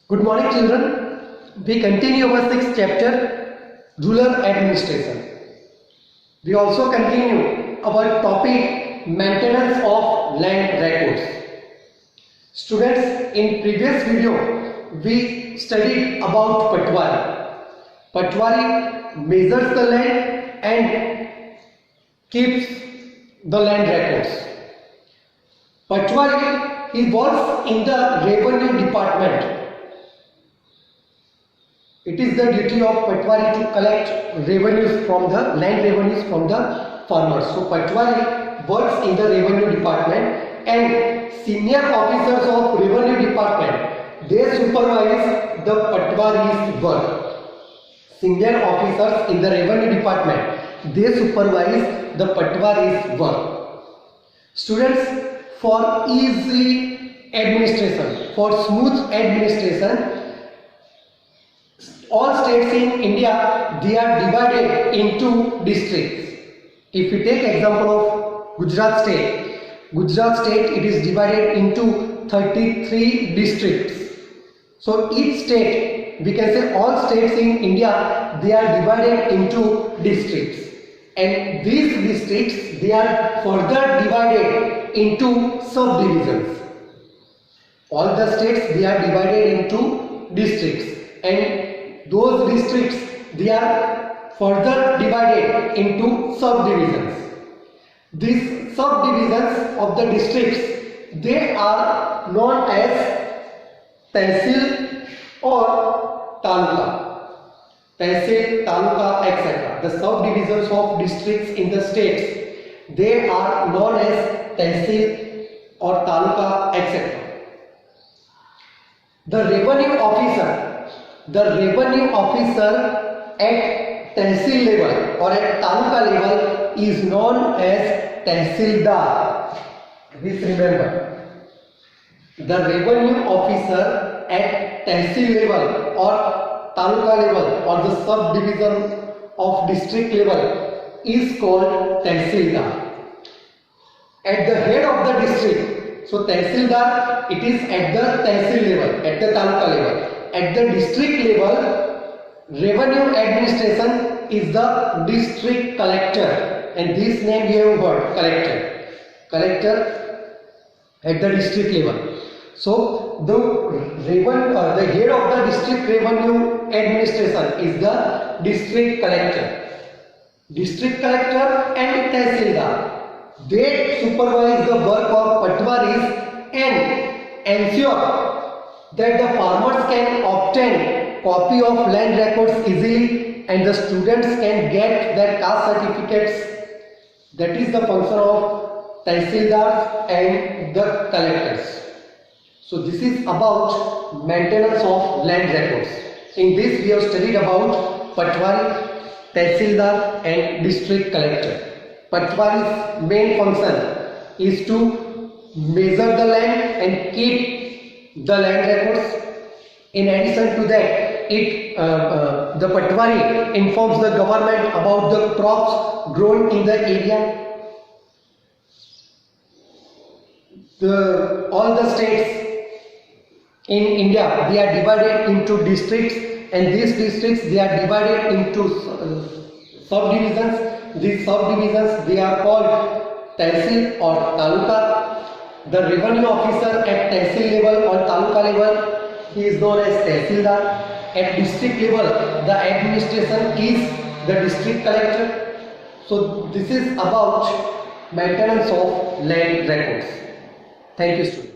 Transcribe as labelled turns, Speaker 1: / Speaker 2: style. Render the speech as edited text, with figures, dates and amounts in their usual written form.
Speaker 1: Good morning, children. We continue our sixth chapter, Rural Administration. We also continue our topic, Maintenance of Land Records. Students, in previous video, we studied about Patwari. Patwari measures the land and keeps the land records. Patwari, he works in the revenue department. It is the duty of Patwari to collect revenues from the land revenues from the farmers. So Patwari works in the revenue department, and senior officers of revenue department, they supervise the Patwari's work. Senior officers in the revenue department, they supervise the Patwari's work. Students, for easy administration, for smooth administration, all states in India, they are divided into districts. If we take example of Gujarat state, it is divided into 33 districts. So each state, we can say all states in India, they are divided into districts. And these districts, they are further divided into subdivisions. All the states, they are divided into districts. And those districts, they are further divided into subdivisions. These subdivisions of the districts, they are known as Tehsil or Taluka. Tehsil, Taluka, etc. The subdivisions of districts in the states, they are known as Tehsil or Taluka, etc. The revenue officer at Tehsil level or at Taluka level is known as Tehsildar. Please remember, the revenue officer at Tehsil level or Taluka level or the subdivision of district level is called Tehsildar. At the head of the district, so Tehsildar, it is at the Tehsil level, at the Taluka level. At the district level, revenue administration is the district collector, and this name we have heard, collector at the district level. So the head of the district revenue administration is the district collector and Tehsildar. They supervise the work of Patwaris and ensure that the farmers can obtain copy of land records easily and the students can get their caste certificates. That is the function of Tehsildars and the collectors. So this is about maintenance of land records. In this we have studied about Patwari, Tehsildar and district collector. Patwari's main function is to measure the land and keep the land records. In addition to that, the Patwari informs the government about the crops grown in the area. All the states in India, they are divided into districts, and these districts, they are divided into subdivisions. These subdivisions, they are called Tehsil or Taluka. The revenue officer at Tehsil level or Taluka level, he is known as Tehsildar. At district level, the administration is the district collector. So this is about maintenance of land records. Thank you, students.